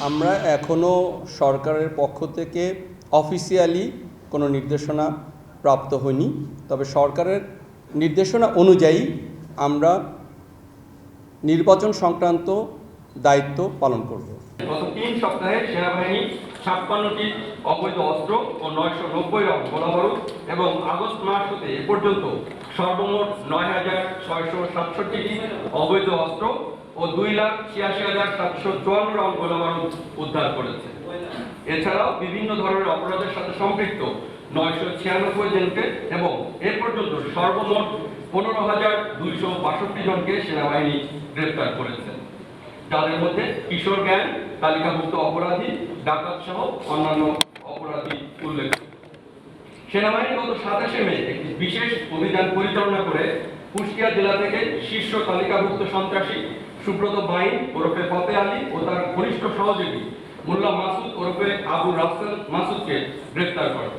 আমরা এখনও সরকারের পক্ষ থেকে অফিসিয়ালি কোনো নির্দেশনা প্রাপ্ত হয়নি, তবে সরকারের নির্দেশনা অনুযায়ী আমরা নির্বাচন সংক্রান্ত দায়িত্ব পালন করব। গত 3 সপ্তাহে সেনাবাহিনী 56টি অবৈধ অস্ত্র ও 990 রাউন্ড গোলাবারুদ এবং আগস্ট মাস হতে এ পর্যন্ত সর্বমোট 9667টি অবৈধ অস্ত্র ও 2,86,754 রাউন্ড গোলাবারুদ উদ্ধার করেছে। এছাড়াও বিভিন্ন ধরনের অপরাধের সাথে সম্পৃক্ত 996 জনকে এবং এ পর্যন্ত সর্বমোট 15,262 জনকে সেনাবাহিনী গ্রেফতার করেছে, যাদের মধ্যে কিশোর গ্যাং, তালিকাভুক্ত অপরাধী, ডাকাত সহ অন্যান্য অপরাধী উল্লেখ। সেনাবাহিনী গত 27 মে একটি বিশেষ অভিযান পরিচালনা করে কুষ্টিয়া জেলা থেকে শীর্ষ তালিকাভুক্ত সন্ত্রাসী সুব্রত বাইন ওরফে ফতে আলী ও তার ঘনিষ্ঠ সহযোগী মোল্লা মাসুদ ওরফে আবু রাসেল মাসুদকে গ্রেফতার করে।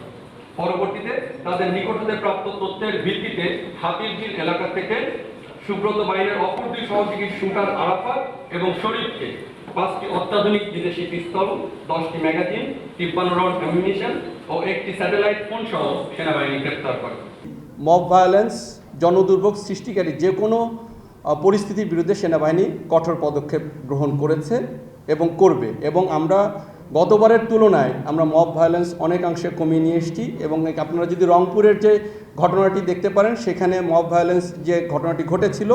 পরবর্তীতে তাদের নিকট হতে প্রাপ্ত তথ্যের ভিত্তিতে হাতিরঝিল এলাকা থেকে সুব্রত বাইনের অপর 2 সহযোগী শুটার আরাফাত এবং শরীফকে 5টি অত্যাধুনিক বিদেশি পিস্তল, 10টি ম্যাগাজিন, 53 রাউন্ড অ্যামিউনিশন ও একটি স্যাটেলাইট ফোন সহ সেনাবাহিনী গ্রেফতার করে। মব ভায়োলেন্স, জনদুর্ভোগ সৃষ্টিকারী যে কোনো পরিস্থিতির বিরুদ্ধে সেনাবাহিনী কঠোর পদক্ষেপ গ্রহণ করেছে এবং করবে, এবং আমরা গতবারের তুলনায় আমরা মব ভায়োলেন্স অনেকাংশে কমিয়ে নিয়ে এসেছি। এবং আপনারা যদি রংপুরের যে ঘটনাটি দেখতে পারেন, সেখানে মব ভায়োলেন্স যে ঘটনাটি ঘটেছিল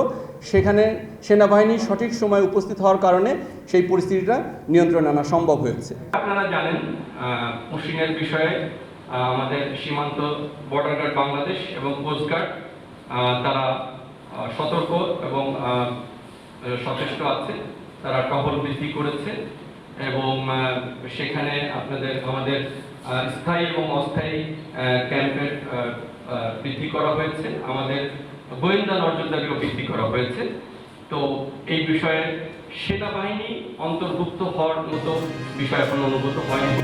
সেখানে সেনাবাহিনী সঠিক সময়ে উপস্থিত হওয়ার কারণে সেই পরিস্থিতিটা নিয়ন্ত্রণে আনা সম্ভব হয়েছে। আপনারা জানেন পুশিংয়ের বিষয়ে আমাদের সীমান্ত বর্ডার গার্ড বাংলাদেশ এবং কোস্টগার্ড তারা সতর্ক এবং সচেষ্ট আছে, তারা টহল বৃদ্ধি করেছে এবং সেখানে আমাদের স্থায়ী এবং অস্থায়ী ক্যাম্পের বৃদ্ধি করা হয়েছে, আমাদের গোয়েন্দা নজরদারিও বৃদ্ধি করা হয়েছে। তো এই বিষয়ে সেনাবাহিনী অন্তর্ভুক্ত হওয়ার মতো বিষয় এখন অনুভূত হয়নি।